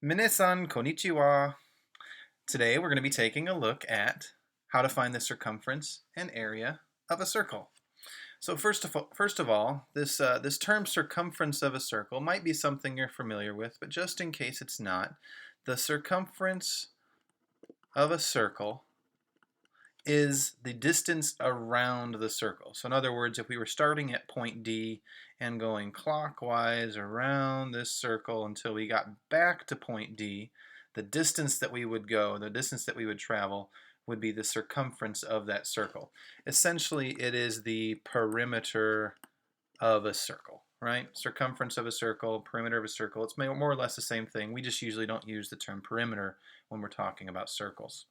Minasan konnichiwa. Today we're going to be taking a look at how to find the circumference and area of a circle. So first of all, this term circumference of a circle might be something you're familiar with, but just in case it's not, the circumference of a circle is the distance around the circle. So in other words, if we were starting at point D and going clockwise around this circle until we got back to point D, the distance that we would go, the distance that we would travel, would be the circumference of that circle. Essentially, it is the perimeter of a circle, right? Circumference of a circle, perimeter of a circle. It's more or less the same thing. We just usually don't use the term perimeter when we're talking about circles.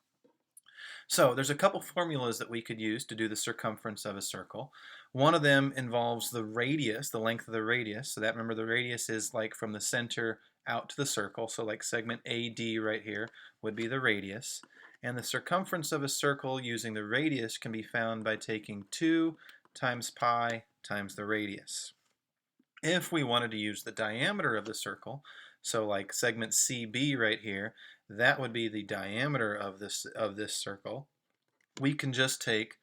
So there's a couple formulas that we could use to do the circumference of a circle. One of them involves the radius, the length of the radius. So that, remember, the radius is like from the center out to the circle. So like segment AD right here would be the radius. And the circumference of a circle using the radius can be found by taking 2 times pi times the radius. If we wanted to use the diameter of the circle, so like segment CB right here, that would be the diameter of this circle. We can just take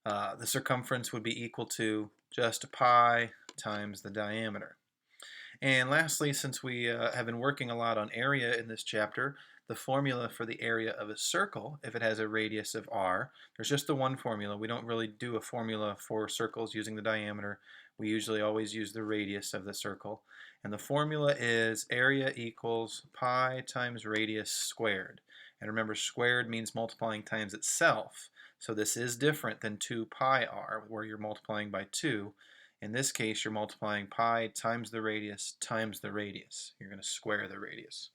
the circumference would be equal to just pi times the diameter. And lastly, since we have been working a lot on area in this chapter, the formula for the area of a circle, if it has a radius of r, there's just the one formula. We don't really do a formula for circles using the diameter. We usually always use the radius of the circle. And the formula is area equals pi times radius squared. And remember, squared means multiplying times itself. So this is different than 2 pi r, where you're multiplying by 2. In this case, you're multiplying pi times the radius times the radius. You're going to square the radius.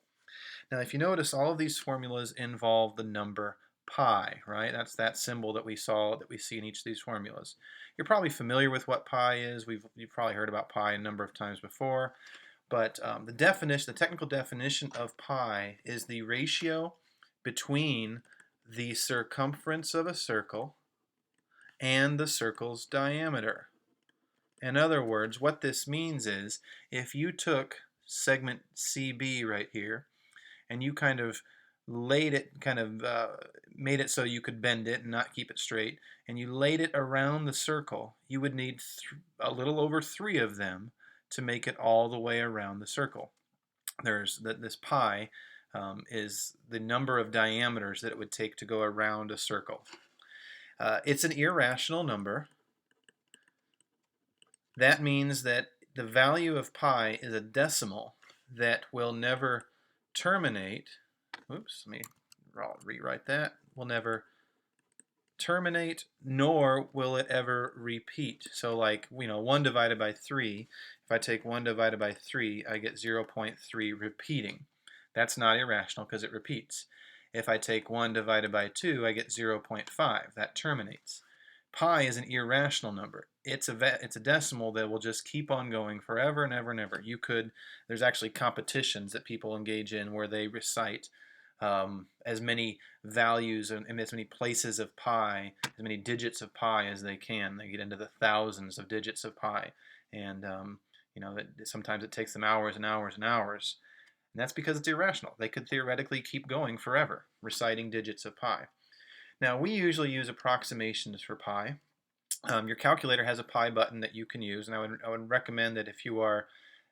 Now, if you notice, all of these formulas involve the number pi, right? That's that symbol that we see in each of these formulas. You're probably familiar with what pi is. You've probably heard about pi a number of times before. But the technical definition of pi is the ratio between the circumference of a circle and the circle's diameter. In other words, what this means is if you took segment CB right here and you kind of made it so you could bend it and not keep it straight, and you laid it around the circle, you would need a little over 3 of them to make it all the way around the circle. This pi is the number of diameters that it would take to go around a circle. It's an irrational number. That means that the value of pi is a decimal that will never terminate. Oops, let me rewrite that. Will never terminate, nor will it ever repeat. So like, 1 divided by 3, if I take 1 divided by 3, I get 0.3 repeating. That's not irrational because it repeats. If I take 1 divided by 2, I get 0.5. That terminates. Pi is an irrational number. It's a decimal that will just keep on going forever and ever and ever. There's actually competitions that people engage in where they recite as many values and as many places of pi, as many digits of pi as they can. They get into the thousands of digits of pi, and sometimes it takes them hours and hours and hours. And that's because it's irrational. They could theoretically keep going forever, reciting digits of pi. Now, we usually use approximations for pi. Your calculator has a pi button that you can use, and I would recommend that if you are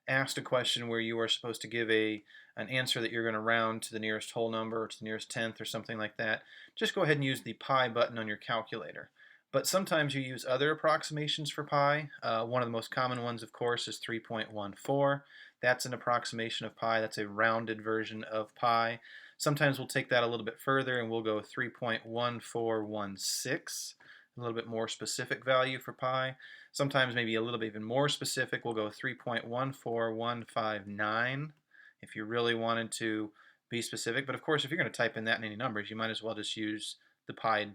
asked a question where you are supposed to give an answer that you're going to round to the nearest whole number or to the nearest tenth or something like that, just go ahead and use the pi button on your calculator. But sometimes you use other approximations for pi. One of the most common ones, of course, is 3.14. That's an approximation of pi. That's a rounded version of pi. Sometimes we'll take that a little bit further and we'll go 3.1416, a little bit more specific value for pi. Sometimes maybe a little bit even more specific, we'll go 3.14159 if you really wanted to be specific. But of course, if you're going to type in that many numbers, you might as well just use the pi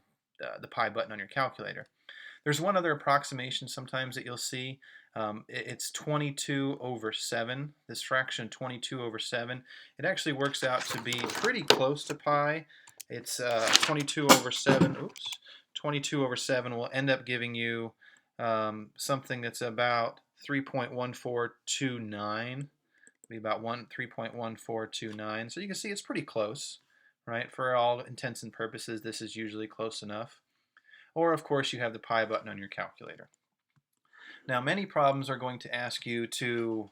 button on your calculator. There's one other approximation sometimes that you'll see. It's 22 over 7. This fraction 22 over 7. It actually works out to be pretty close to pi. It's 22 over 7. Oops. 22 over 7 will end up giving you something that's about 3.1429. be about 3.1429. So you can see it's pretty close, right? For all intents and purposes, this is usually close enough. Or of course you have the pi button on your calculator. Now many problems are going to ask you to,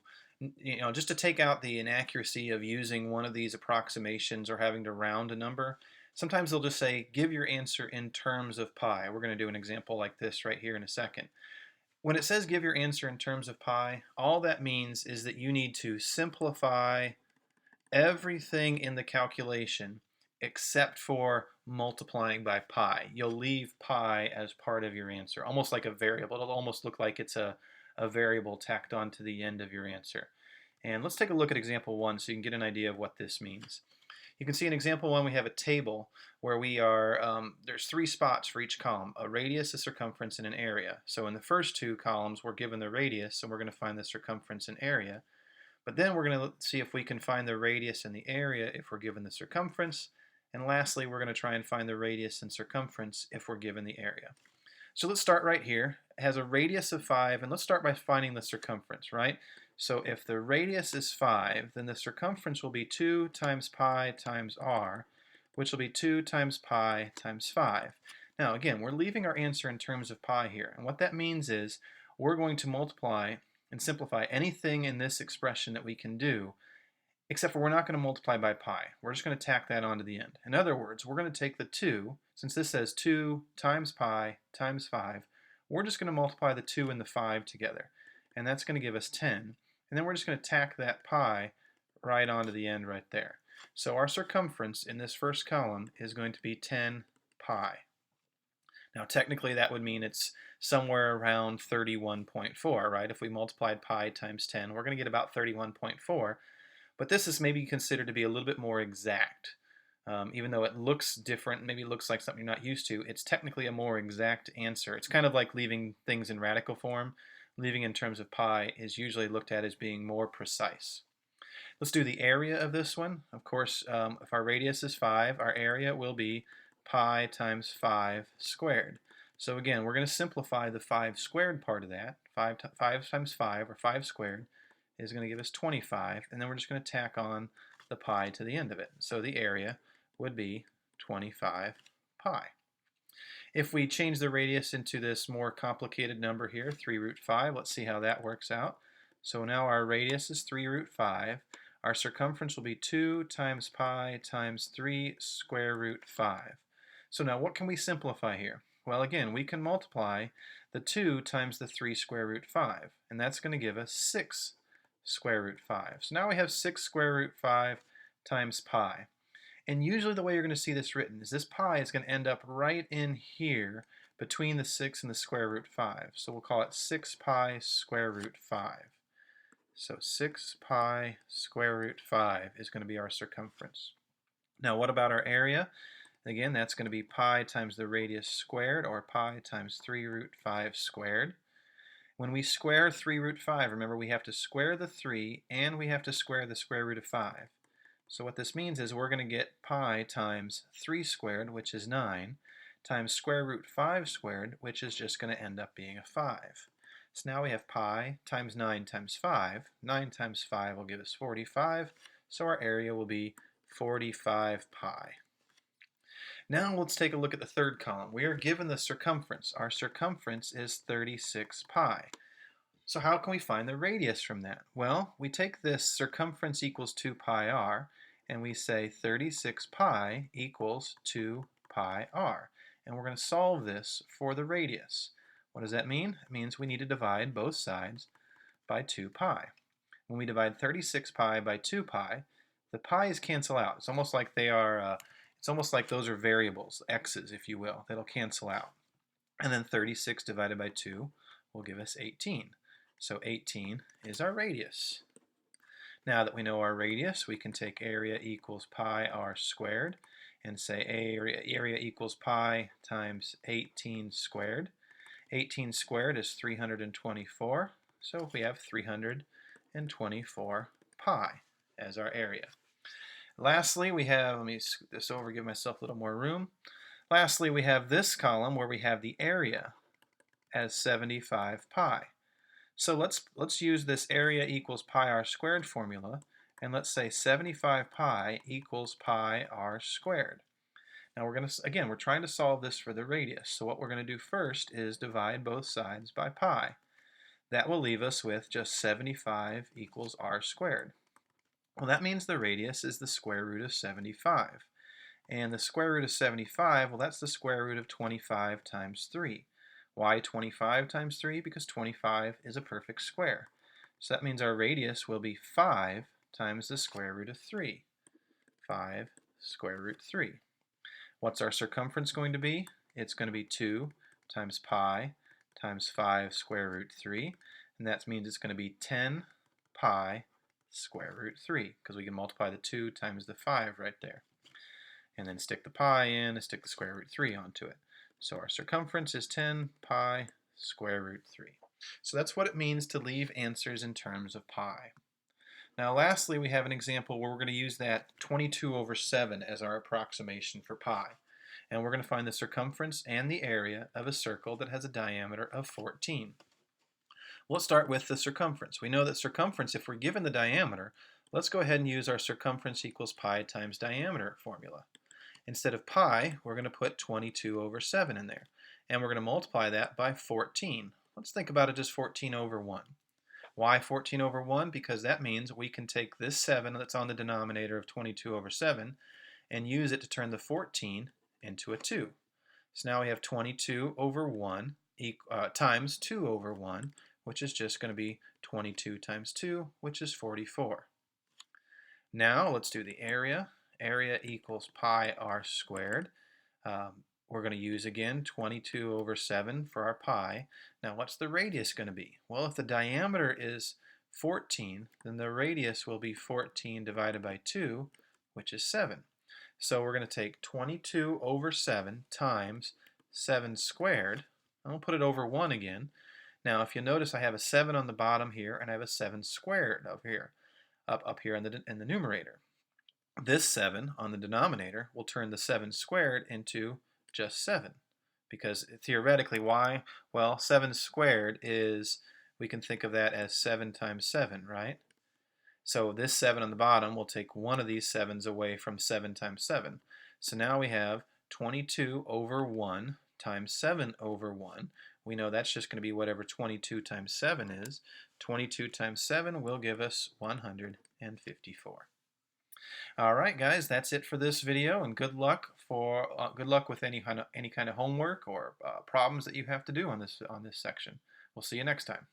just to take out the inaccuracy of using one of these approximations or having to round a number. Sometimes they'll just say, give your answer in terms of pi. We're going to do an example like this right here in a second. When it says give your answer in terms of pi, all that means is that you need to simplify everything in the calculation except for multiplying by pi. You'll leave pi as part of your answer, almost like a variable. It'll almost look like it's a variable tacked on to the end of your answer. And let's take a look at example 1 so you can get an idea of what this means. You can see in example 1 we have a table where we are, there's 3 spots for each column, a radius, a circumference, and an area. So in the first 2 columns we're given the radius and we're going to find the circumference and area. But then we're going to see if we can find the radius and the area if we're given the circumference. And lastly, we're going to try and find the radius and circumference if we're given the area. So let's start right here. It has a radius of 5, and let's start by finding the circumference, right? So if the radius is 5, then the circumference will be 2 times pi times r, which will be 2 times pi times 5. Now again, we're leaving our answer in terms of pi here, and what that means is we're going to multiply and simplify anything in this expression that we can do, except for we're not going to multiply by pi. We're just going to tack that on to the end. In other words, we're going to take the 2, since this says 2 times pi times 5, we're just going to multiply the 2 and the 5 together, and that's going to give us 10. And then we're just going to tack that pi right onto the end right there. So our circumference in this first column is going to be 10 pi. Now technically that would mean it's somewhere around 31.4, right? If we multiplied pi times 10, we're going to get about 31.4. But this is maybe considered to be a little bit more exact. Even though it looks different, maybe it looks like something you're not used to, it's technically a more exact answer. It's kind of like leaving things in radical form. Leaving in terms of pi is usually looked at as being more precise. Let's do the area of this one. Of course, if our radius is 5, our area will be pi times 5 squared. So again, we're going to simplify the 5 squared part of that. 5 times 5, or 5 squared, is going to give us 25, and then we're just going to tack on the pi to the end of it. So the area would be 25 pi. If we change the radius into this more complicated number here, 3 root 5, let's see how that works out. So now our radius is 3 root 5. Our circumference will be 2 times pi times 3 square root 5. So now what can we simplify here? Well, again, we can multiply the 2 times the 3 square root 5, and that's going to give us 6 square root 5. So now we have 6 square root 5 times pi. And usually the way you're going to see this written is this pi is going to end up right in here between the 6 and the square root 5. So we'll call it 6 pi square root 5. So 6 pi square root 5 is going to be our circumference. Now what about our area? Again, that's going to be pi times the radius squared, or pi times 3 root 5 squared. When we square 3 root 5, remember we have to square the 3 and we have to square the square root of 5. So what this means is we're going to get pi times 3 squared, which is 9, times square root 5 squared, which is just going to end up being a 5. So now we have pi times 9 times 5. 9 times 5 will give us 45, so our area will be 45 pi. Now let's take a look at the third column. We are given the circumference. Our circumference is 36 pi. So how can we find the radius from that? Well, we take this circumference equals 2 pi r, and we say 36 pi equals 2 pi r. And we're going to solve this for the radius. What does that mean? It means we need to divide both sides by 2 pi. When we divide 36 pi by 2 pi, the pi's cancel out. It's almost like they are, it's almost like those are variables, x's if you will. That'll cancel out. And then 36 divided by 2 will give us 18. So 18 is our radius. Now that we know our radius, we can take area equals pi r squared and say area equals pi times 18 squared. 18 squared is 324, so we have 324 pi as our area. Lastly, we have, let me scoot this over, give myself a little more room. Lastly, we have this column where we have the area as 75 pi. So let's use this area equals pi r squared formula And let's say 75 pi equals pi r squared. Now we're trying to solve this for the radius. So what we're going to do first is divide both sides by pi. That will leave us with just 75 equals r squared. Well, that means the radius is the square root of 75. And the square root of 75, well, that's the square root of 25 times 3. Why 25 times 3? Because 25 is a perfect square. So that means our radius will be 5 times the square root of 3. 5 square root 3. What's our circumference going to be? It's going to be 2 times pi times 5 square root 3. And that means it's going to be 10 pi square root 3, because we can multiply the 2 times the 5 right there. And then stick the pi in and stick the square root 3 onto it. So our circumference is 10 pi square root 3. So that's what it means to leave answers in terms of pi. Now lastly, we have an example where we're going to use that 22 over 7 as our approximation for pi. And we're going to find the circumference and the area of a circle that has a diameter of 14. Let's start with the circumference. We know that circumference, if we're given the diameter, let's go ahead and use our circumference equals pi times diameter formula. Instead of pi, we're going to put 22 over 7 in there. And we're going to multiply that by 14. Let's think about it as 14 over 1. Why 14 over 1? Because that means we can take this 7 that's on the denominator of 22 over 7 and use it to turn the 14 into a 2. So now we have 22 over 1 times 2 over 1, which is just going to be 22 times 2, which is 44. Now let's do the area. Area equals pi r squared. We're going to use again 22 over 7 for our pi. Now what's the radius going to be? Well, if the diameter is 14, then the radius will be 14 divided by 2, which is 7. So we're going to take 22 over 7 times 7 squared, and we'll put it over 1 again. Now if you notice, I have a 7 on the bottom here, and I have a 7 squared up here in the numerator. This 7 on the denominator will turn the 7 squared into just 7. Because theoretically, why? Well, 7 squared is, we can think of that as 7 times 7, right? So this 7 on the bottom will take one of these 7s away from 7 times 7. So now we have 22 over 1 times 7 over 1. We know that's just going to be whatever 22 times 7 is. 22 times 7 will give us 154. All right, guys, that's it for this video, and good luck with any kind of homework or problems that you have to do on this section. We'll see you next time.